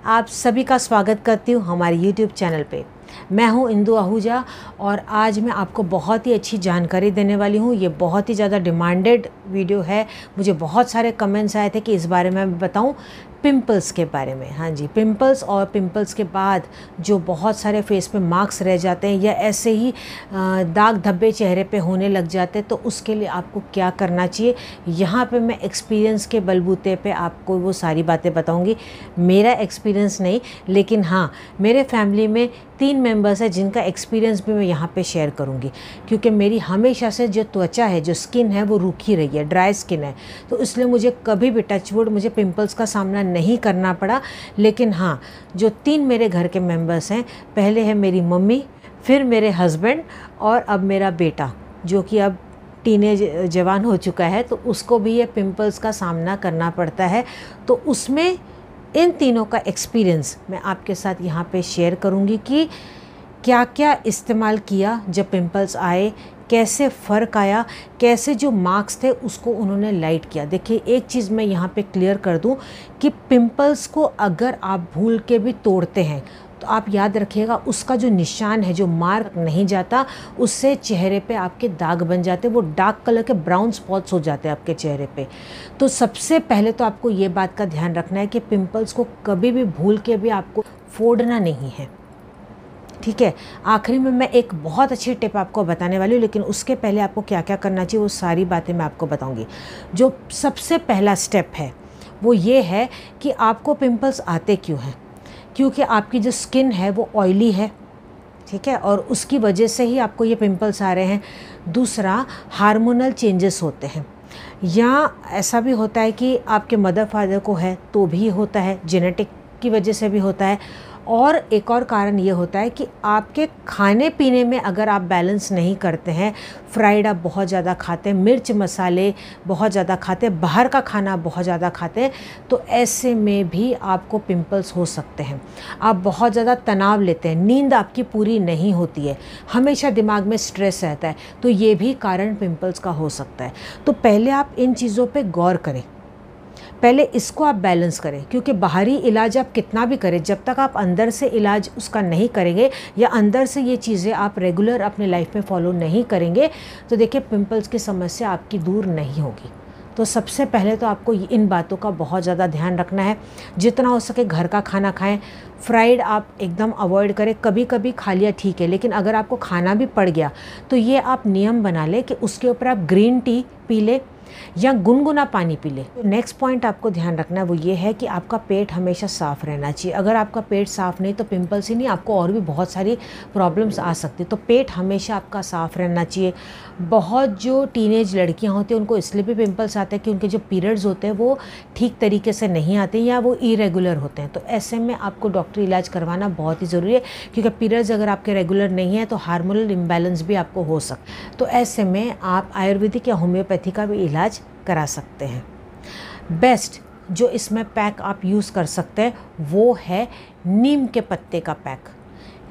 आप सभी का स्वागत करती हूँ हमारे YouTube चैनल पे। मैं हूँ इंदु आहूजा और आज मैं आपको बहुत ही अच्छी जानकारी देने वाली हूँ। ये बहुत ही ज़्यादा डिमांडेड वीडियो है। मुझे बहुत सारे कमेंट्स आए थे कि इस बारे में मैं बताऊँ, पिंपल्स के बारे में। हाँ जी, पिंपल्स और पिंपल्स के बाद जो बहुत सारे फेस पे मार्क्स रह जाते हैं या ऐसे ही दाग धब्बे चेहरे पे होने लग जाते हैं, तो उसके लिए आपको क्या करना चाहिए। यहाँ पे मैं एक्सपीरियंस के बलबूते पे आपको वो सारी बातें बताऊँगी। मेरा एक्सपीरियंस नहीं, लेकिन हाँ, मेरे फैमिली में 3 मेंबर्स हैं जिनका एक्सपीरियंस भी मैं यहाँ पे शेयर करूँगी, क्योंकि मेरी हमेशा से जो त्वचा है, जो स्किन है, वो रूखी रही है, ड्राई स्किन है। तो इसलिए मुझे कभी भी टचवुड मुझे पिंपल्स का सामना नहीं करना पड़ा। लेकिन हाँ, जो 3 मेरे घर के मेंबर्स हैं, पहले है मेरी मम्मी, फिर मेरे हस्बैंड और अब मेरा बेटा, जो कि अब टीनेज जवान हो चुका है, तो उसको भी ये पिंपल्स का सामना करना पड़ता है। तो उसमें इन तीनों का एक्सपीरियंस मैं आपके साथ यहाँ पे शेयर करूँगी कि क्या क्या इस्तेमाल किया जब पिंपल्स आए, कैसे फ़र्क आया, कैसे जो मार्क्स थे उसको उन्होंने लाइट किया। देखिए, एक चीज़ मैं यहाँ पे क्लियर कर दूँ कि पिंपल्स को अगर आप भूल के भी तोड़ते हैं तो आप याद रखिएगा, उसका जो निशान है, जो मार्क नहीं जाता, उससे चेहरे पे आपके दाग बन जाते, वो डार्क कलर के ब्राउन स्पॉट्स हो जाते हैं आपके चेहरे पे। तो सबसे पहले तो आपको ये बात का ध्यान रखना है कि पिंपल्स को कभी भी भूल के भी आपको फोड़ना नहीं है, ठीक है। आखिरी में मैं एक बहुत अच्छी टिप आपको बताने वाली हूँ, लेकिन उसके पहले आपको क्या क्या करना चाहिए वो सारी बातें मैं आपको बताऊँगी। जो सबसे पहला स्टेप है वो ये है कि आपको पिंपल्स आते क्यों हैं, क्योंकि आपकी जो स्किन है वो ऑयली है, ठीक है, और उसकी वजह से ही आपको ये पिंपल्स आ रहे हैं। दूसरा, हार्मोनल चेंजेस होते हैं, या ऐसा भी होता है कि आपके मदर फादर को है तो भी होता है, जेनेटिक की वजह से भी होता है। और एक और कारण ये होता है कि आपके खाने पीने में अगर आप बैलेंस नहीं करते हैं, फ्राइड आप बहुत ज़्यादा खाते हैं, मिर्च मसाले बहुत ज़्यादा खाते हैं, बाहर का खाना बहुत ज़्यादा खाते हैं, तो ऐसे में भी आपको पिंपल्स हो सकते हैं। आप बहुत ज़्यादा तनाव लेते हैं, नींद आपकी पूरी नहीं होती है, हमेशा दिमाग में स्ट्रेस रहता है, तो ये भी कारण पिंपल्स का हो सकता है। तो पहले आप इन चीज़ों पे गौर करें, पहले इसको आप बैलेंस करें, क्योंकि बाहरी इलाज आप कितना भी करें, जब तक आप अंदर से इलाज उसका नहीं करेंगे या अंदर से ये चीज़ें आप रेगुलर अपने लाइफ में फॉलो नहीं करेंगे, तो देखिए पिंपल्स की समस्या आपकी दूर नहीं होगी। तो सबसे पहले तो आपको इन बातों का बहुत ज़्यादा ध्यान रखना है। जितना हो सके घर का खाना खाएं, फ्राइड आप एकदम अवॉइड करें। कभी कभी खा लिया ठीक है, लेकिन अगर आपको खाना भी पड़ गया तो ये आप नियम बना लें कि उसके ऊपर आप ग्रीन टी पी लें या गुनगुना पानी पी ले। नेक्स्ट पॉइंट आपको ध्यान रखना है वो ये है कि आपका पेट हमेशा साफ़ रहना चाहिए। अगर आपका पेट साफ़ नहीं तो पिंपल्स ही नहीं, आपको और भी बहुत सारी प्रॉब्लम्स आ सकती है। तो पेट हमेशा आपका साफ़ रहना चाहिए। बहुत जो टीनेज लड़कियां होती हैं उनको इसलिए भी पिंपल्स आते हैं कि उनके जो पीरियड्स होते हैं वो ठीक तरीके से नहीं आते या वो इरेगुलर होते हैं। तो ऐसे में आपको डॉक्टरी इलाज करवाना बहुत ही ज़रूरी है, क्योंकि पीरियड्स अगर आपके रेगुलर नहीं है तो हार्मोनल इम्बैलेंस भी आपको हो सकता है। तो ऐसे में आप आयुर्वेदिक या होम्योपैथी का भी इलाज करा सकते हैं। बेस्ट जो इसमें पैक आप यूज़ कर सकते हैं वो है नीम के पत्ते का पैक।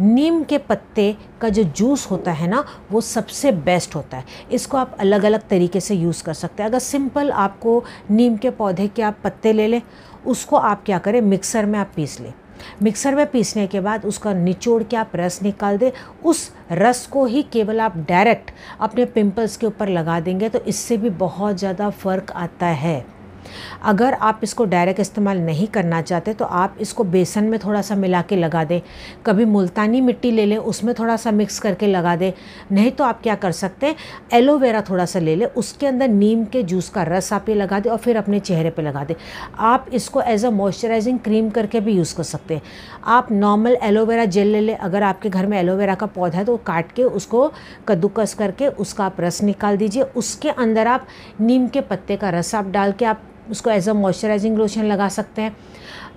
नीम के पत्ते का जो जूस होता है ना, वो सबसे बेस्ट होता है। इसको आप अलग अलग तरीके से यूज़ कर सकते हैं। अगर सिंपल आपको नीम के पौधे के आप पत्ते ले लें, उसको आप क्या करें, मिक्सर में आप पीस लें। मिक्सर में पीसने के बाद उसका निचोड़ के आप रस निकाल दें। उस रस को ही केवल आप डायरेक्ट अपने पिंपल्स के ऊपर लगा देंगे तो इससे भी बहुत ज़्यादा फ़र्क आता है। अगर आप इसको डायरेक्ट इस्तेमाल नहीं करना चाहते तो आप इसको बेसन में थोड़ा सा मिला के लगा दें। कभी मुल्तानी मिट्टी ले लें, उसमें थोड़ा सा मिक्स करके लगा दें। नहीं तो आप क्या कर सकते हैं, एलोवेरा थोड़ा सा ले लें, उसके अंदर नीम के जूस का रस आप ये लगा दें और फिर अपने चेहरे पे लगा दें। आप इसको एज अ मॉइस्चराइजिंग क्रीम करके भी यूज़ कर सकते हैं। आप नॉर्मल एलोवेरा जेल ले लें, अगर आपके घर में एलोवेरा का पौधा है तो काट के उसको कद्दूकस करके उसका आप रस निकाल दीजिए। उसके अंदर आप नीम के पत्ते का रस आप डाल के आप उसको एज अ मॉइस्चराइजिंग लोशन लगा सकते हैं।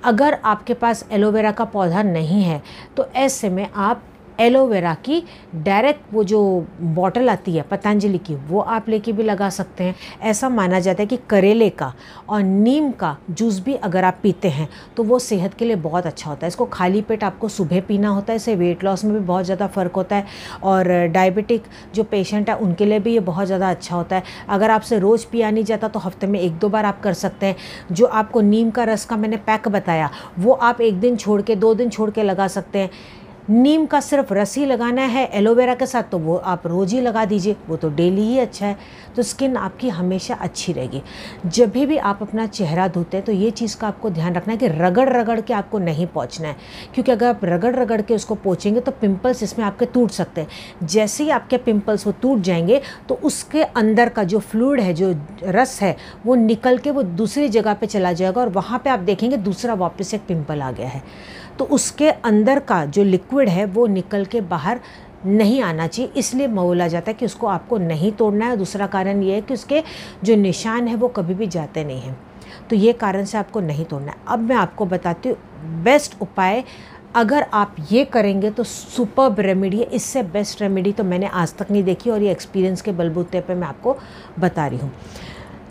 अगर आपके पास एलोवेरा का पौधा नहीं है तो ऐसे में आप एलोवेरा की डायरेक्ट वो जो बॉटल आती है पतंजलि की, वो आप लेके भी लगा सकते हैं। ऐसा माना जाता है कि करेले का और नीम का जूस भी अगर आप पीते हैं तो वो सेहत के लिए बहुत अच्छा होता है। इसको खाली पेट आपको सुबह पीना होता है, इससे वेट लॉस में भी बहुत ज़्यादा फ़र्क होता है। और डायबिटिक जो पेशेंट है उनके लिए भी ये बहुत ज़्यादा अच्छा होता है। अगर आपसे रोज़ पिया नहीं जाता तो हफ्ते में 1-2 बार आप कर सकते हैं। जो आपको नीम का रस का मैंने पैक बताया वो आप 1 दिन छोड़ के 2 दिन छोड़ के लगा सकते हैं। नीम का सिर्फ रस ही लगाना है एलोवेरा के साथ तो वो आप रोज़ ही लगा दीजिए, वो तो डेली ही अच्छा है। तो स्किन आपकी हमेशा अच्छी रहेगी। जब भी आप अपना चेहरा धोते हैं तो ये चीज़ का आपको ध्यान रखना है कि रगड़ रगड़ के आपको नहीं पोंछना है, क्योंकि अगर आप रगड़ रगड़ के उसको पोंछेंगे तो पिंपल्स इसमें आपके टूट सकते हैं। जैसे ही आपके पिंपल्स वो टूट जाएंगे तो उसके अंदर का जो फ्लूइड है, जो रस है, वो निकल के वो दूसरी जगह पर चला जाएगा और वहाँ पर आप देखेंगे दूसरा वापस एक पिंपल आ गया है। तो उसके अंदर का जो लिक्विड है वो निकल के बाहर नहीं आना चाहिए, इसलिए बोला जाता है कि उसको आपको नहीं तोड़ना है। दूसरा कारण ये है कि उसके जो निशान है वो कभी भी जाते नहीं हैं, तो ये कारण से आपको नहीं तोड़ना है। अब मैं आपको बताती हूँ बेस्ट उपाय। अगर आप ये करेंगे तो सुपर्ब रेमेडी है, इससे बेस्ट रेमेडी तो मैंने आज तक नहीं देखी और ये एक्सपीरियंस के बलबूते पे मैं आपको बता रही हूँ।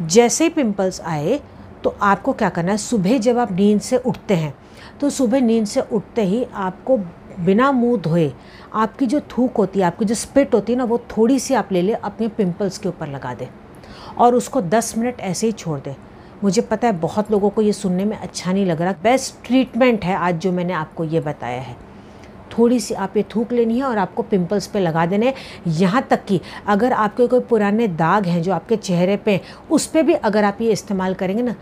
जैसे ही पिंपल्स आए तो आपको क्या करना है, सुबह जब आप नींद से उठते हैं तो सुबह नींद से उठते ही आपको बिना मुंह धोए आपकी जो थूक होती है, आपकी जो स्पिट होती है ना, वो थोड़ी सी आप ले लें, अपने पिंपल्स के ऊपर लगा दें और उसको 10 मिनट ऐसे ही छोड़ दें। मुझे पता है बहुत लोगों को ये सुनने में अच्छा नहीं लग रहा, बेस्ट ट्रीटमेंट है आज जो मैंने आपको ये बताया है। थोड़ी सी आप ये थूक लेनी है और आपको पिंपल्स पे लगा देने हैं। यहाँ तक कि अगर आपके कोई पुराने दाग हैं जो आपके चेहरे पे, उस पर भी अगर आप ये इस्तेमाल करेंगे ना,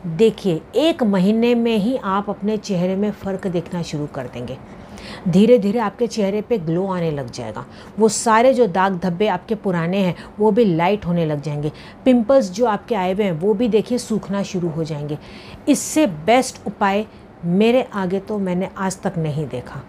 देखिए 1 महीने में ही आप अपने चेहरे में फ़र्क देखना शुरू कर देंगे। धीरे धीरे आपके चेहरे पे ग्लो आने लग जाएगा। वो सारे जो दाग धब्बे आपके पुराने हैं वो भी लाइट होने लग जाएंगे। पिंपल्स जो आपके आए हुए हैं वो भी देखिए सूखना शुरू हो जाएंगे। इससे बेस्ट उपाय मेरे आगे तो मैंने आज तक नहीं देखा।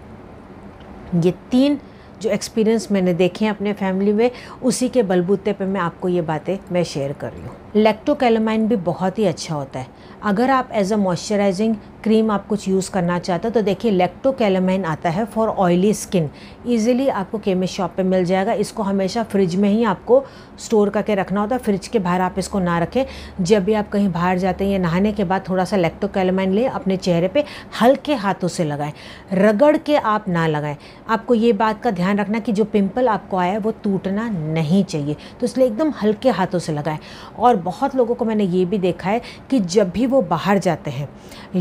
ये 3 जो एक्सपीरियंस मैंने देखे हैं अपने फैमिली में, उसी के बलबूते पे मैं आपको ये बातें मैं शेयर कर रही हूँ। लैक्टोकैलामाइन भी बहुत ही अच्छा होता है। अगर आप एज अ मॉइस्चराइजिंग क्रीम आप कुछ यूज़ करना चाहते हो तो देखिए लैक्टोकैलामाइन आता है फॉर ऑयली स्किन। ईजिली आपको केमिस्ट शॉप पे मिल जाएगा। इसको हमेशा फ्रिज में ही आपको स्टोर करके रखना होता है, फ्रिज के बाहर आप इसको ना रखें। जब भी आप कहीं बाहर जाते हैं या नहाने के बाद थोड़ा सा लैक्टोकैलामाइन लें, अपने चेहरे पे हल्के हाथों से लगाएं, रगड़ के आप ना लगाएं। आपको ये बात का ध्यान रखना कि जो पिंपल आपको आया है वो टूटना नहीं चाहिए, तो इसलिए एकदम हल्के हाथों से लगाएं। और बहुत लोगों को मैंने ये भी देखा है कि जब भी वो बाहर जाते हैं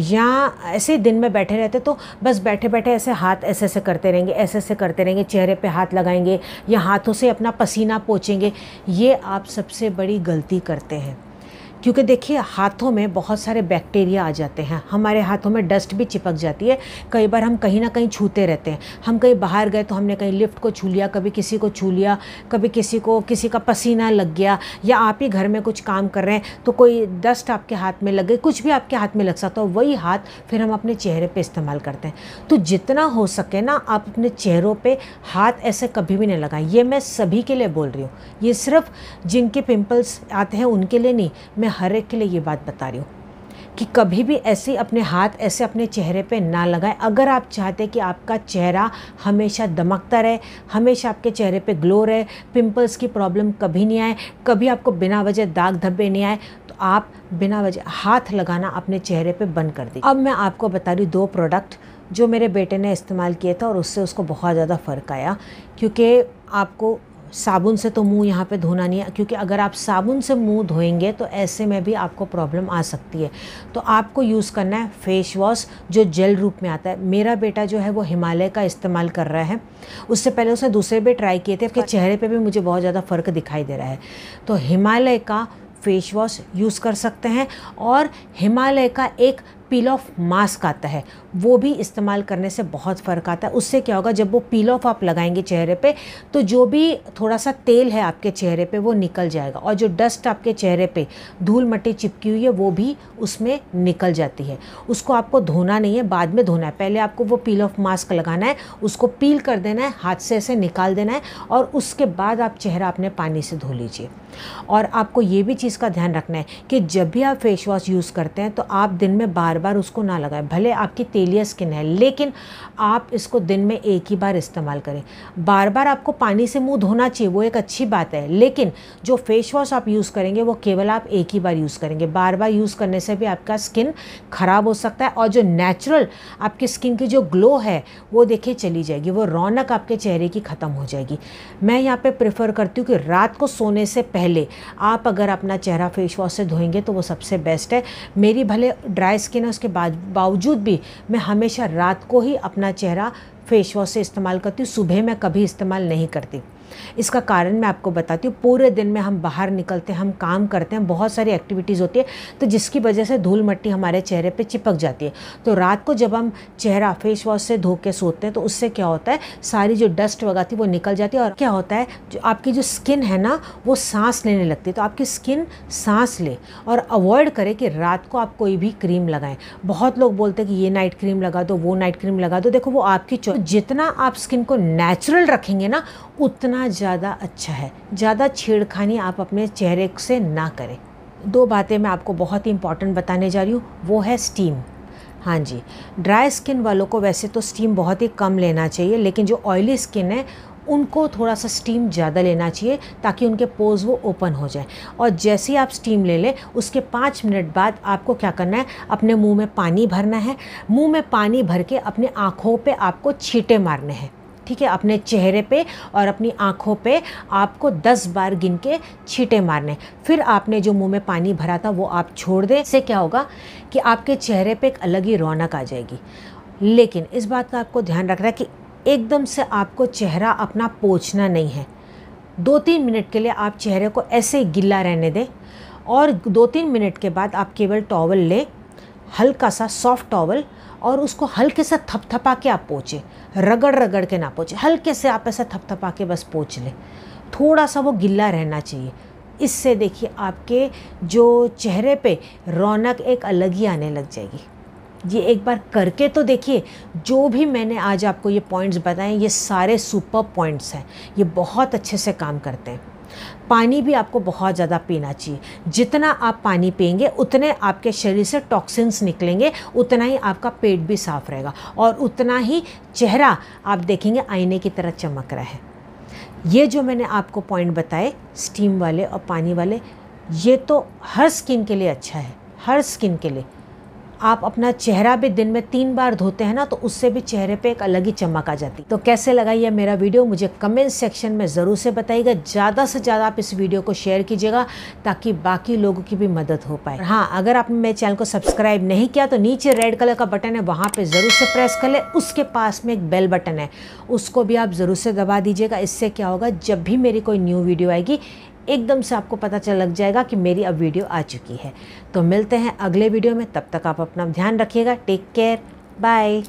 या ऐसे दिन में बैठे रहते तो बस बैठे बैठे ऐसे हाथ ऐसे ऐसे करते रहेंगे, ऐसे ऐसे करते रहेंगे, चेहरे पे हाथ लगाएंगे या हाथों से अपना पसीना पोंछेंगे। ये आप सबसे बड़ी गलती करते हैं, क्योंकि देखिए हाथों में बहुत सारे बैक्टीरिया आ जाते हैं, हमारे हाथों में डस्ट भी चिपक जाती है। कई बार हम कहीं ना कहीं छूते रहते हैं। हम कहीं बाहर गए तो हमने कहीं लिफ्ट को छू लिया, कभी किसी को छू लिया, कभी किसी का पसीना लग गया, या आप ही घर में कुछ काम कर रहे हैं तो कोई डस्ट आपके हाथ में लग गई, कुछ भी आपके हाथ में लग सकता है। वही हाथ फिर हम अपने चेहरे पर इस्तेमाल करते हैं। तो जितना हो सके ना आप अपने चेहरों पर हाथ ऐसे कभी भी नहीं लगाएं। ये मैं सभी के लिए बोल रही हूँ, ये सिर्फ जिनके पिंपल्स आते हैं उनके लिए नहीं, मैं हर एक के लिए ये बात बता रही हूँ कि कभी भी ऐसे अपने हाथ ऐसे अपने चेहरे पे ना लगाएं। अगर आप चाहते कि आपका चेहरा हमेशा दमकता रहे, हमेशा आपके चेहरे पे ग्लो रहे, पिंपल्स की प्रॉब्लम कभी नहीं आए, कभी आपको बिना वजह दाग धब्बे नहीं आए, तो आप बिना वजह हाथ लगाना अपने चेहरे पे बंद कर दीजिए। अब मैं आपको बता रही हूँ 2 प्रोडक्ट जो मेरे बेटे ने इस्तेमाल किए था और उससे उसको बहुत ज़्यादा फ़र्क आया। क्योंकि आपको साबुन से तो मुंह यहाँ पे धोना नहीं है, क्योंकि अगर आप साबुन से मुंह धोएंगे तो ऐसे में भी आपको प्रॉब्लम आ सकती है। तो आपको यूज़ करना है फेस वॉश जो जेल रूप में आता है। मेरा बेटा जो है वो हिमालय का इस्तेमाल कर रहा है। उससे पहले उसने दूसरे भी ट्राई किए थे, उसके चेहरे पे भी मुझे बहुत ज़्यादा फ़र्क दिखाई दे रहा है। तो हिमालय का फेस वॉश यूज़ कर सकते हैं और हिमालय का एक पील ऑफ मास्क आता है, वो भी इस्तेमाल करने से बहुत फ़र्क आता है। उससे क्या होगा, जब वो पील ऑफ आप लगाएंगे चेहरे पे तो जो भी थोड़ा सा तेल है आपके चेहरे पे वो निकल जाएगा और जो डस्ट आपके चेहरे पे धूल मट्टी चिपकी हुई है वो भी उसमें निकल जाती है। उसको आपको धोना नहीं है, बाद में धोना है। पहले आपको वो पील ऑफ मास्क लगाना है, उसको पील कर देना है, हाथ से ऐसे निकाल देना है और उसके बाद आप चेहरा अपने पानी से धो लीजिए। और आपको ये भी चीज़ का ध्यान रखना है कि जब भी आप फेस वॉश यूज़ करते हैं तो आप दिन में बार बार बार उसको ना लगाएं। भले आपकी तेलिया स्किन है, लेकिन आप इसको दिन में एक ही बार इस्तेमाल करें। बार बार आपको पानी से मुंह धोना चाहिए, वो एक अच्छी बात है, लेकिन जो फेस वॉश आप यूज़ करेंगे वो केवल आप एक ही बार यूज़ करेंगे। बार बार यूज़ करने से भी आपका स्किन ख़राब हो सकता है और जो नेचुरल आपकी स्किन की जो ग्लो है वो देखिए चली जाएगी, वो रौनक आपके चेहरे की ख़त्म हो जाएगी। मैं यहाँ पे प्रेफर करती हूँ कि रात को सोने से पहले आप अगर अपना चेहरा फेस वॉश से धोएंगे तो वो सबसे बेस्ट है। मेरी भले ड्राई स्किन है, उसके बावजूद भी मैं हमेशा रात को ही अपना चेहरा फेस वॉश से इस्तेमाल करती हूँ, सुबह मैं कभी इस्तेमाल नहीं करती। इसका कारण मैं आपको बताती हूँ, पूरे दिन में हम बाहर निकलते हैं, हम काम करते हैं, बहुत सारी एक्टिविटीज़ होती है, तो जिसकी वजह से धूल मिट्टी हमारे चेहरे पे चिपक जाती है। तो रात को जब हम चेहरा फेस वॉश से धो के सोते हैं तो उससे क्या होता है, सारी जो डस्ट वगैरह थी वो निकल जाती है और क्या होता है, जो आपकी जो स्किन है ना वो सांस लेने लगती है। तो आपकी स्किन सांस ले और अवॉइड करे कि रात को आप कोई भी क्रीम लगाएं। बहुत लोग बोलते हैं कि ये नाइट क्रीम लगा दो, वो नाइट क्रीम लगा दो। देखो वो आपकी जितना आप स्किन को नेचुरल रखेंगे ना उतना ज़्यादा अच्छा है। ज़्यादा छेड़खानी आप अपने चेहरे से ना करें। दो बातें मैं आपको बहुत ही इंपॉर्टेंट बताने जा रही हूँ, वो है स्टीम। हाँ जी, ड्राई स्किन वालों को वैसे तो स्टीम बहुत ही कम लेना चाहिए, लेकिन जो ऑयली स्किन है उनको थोड़ा सा स्टीम ज़्यादा लेना चाहिए ताकि उनके पोर्स वो ओपन हो जाए। और जैसे ही आप स्टीम ले लें उसके 5 मिनट बाद आपको क्या करना है, अपने मुंह में पानी भरना है। मुंह में पानी भर के अपने आँखों पे आपको छींटे मारने हैं, ठीक है, अपने चेहरे पे और अपनी आँखों पे आपको 10 बार गिन के छींटे मारने। फिर आपने जो मुंह में पानी भरा था वो आप छोड़ दें। इससे क्या होगा कि आपके चेहरे पे एक अलग ही रौनक आ जाएगी। लेकिन इस बात का आपको ध्यान रखना है कि एकदम से आपको चेहरा अपना पोंछना नहीं है। 2-3 मिनट के लिए आप चेहरे को ऐसे ही गिल्ला रहने दें और 2-3 मिनट के बाद आप केवल टॉवल लें, हल्का सा सॉफ्ट टॉवल, और उसको हल्के से थपथपा के आप पोंछें, रगड़ रगड़ के ना पोंछें, हल्के से आप ऐसा थपथपा के बस पोंछ लें। थोड़ा सा वो गिल्ला रहना चाहिए। इससे देखिए आपके जो चेहरे पे रौनक एक अलग ही आने लग जाएगी। ये एक बार करके तो देखिए। जो भी मैंने आज आपको ये पॉइंट्स बताए ये सारे सुपर पॉइंट्स हैं, ये बहुत अच्छे से काम करते हैं। पानी भी आपको बहुत ज़्यादा पीना चाहिए। जितना आप पानी पिएंगे उतने आपके शरीर से टॉक्सिन्स निकलेंगे, उतना ही आपका पेट भी साफ रहेगा और उतना ही चेहरा आप देखेंगे आईने की तरह चमक रहा है। ये जो मैंने आपको पॉइंट बताए स्टीम वाले और पानी वाले, ये तो हर स्किन के लिए अच्छा है, हर स्किन के लिए। आप अपना चेहरा भी दिन में 3 बार धोते हैं ना तो उससे भी चेहरे पे एक अलग ही चमक आ जाती है। तो कैसे लगा ये मेरा वीडियो मुझे कमेंट सेक्शन में ज़रूर से बताइएगा। ज़्यादा से ज़्यादा आप इस वीडियो को शेयर कीजिएगा ताकि बाकी लोगों की भी मदद हो पाए। हाँ, अगर आपने मेरे चैनल को सब्सक्राइब नहीं किया तो नीचे रेड कलर का बटन है, वहाँ पर ज़रूर से प्रेस कर ले। उसके पास में एक बेल बटन है, उसको भी आप ज़रूर से दबा दीजिएगा। इससे क्या होगा, जब भी मेरी कोई न्यू वीडियो आएगी एकदम से आपको पता लग जाएगा कि मेरी अब वीडियो आ चुकी है। तो मिलते हैं अगले वीडियो में, तब तक आप अपना ध्यान रखिएगा। Take care, bye.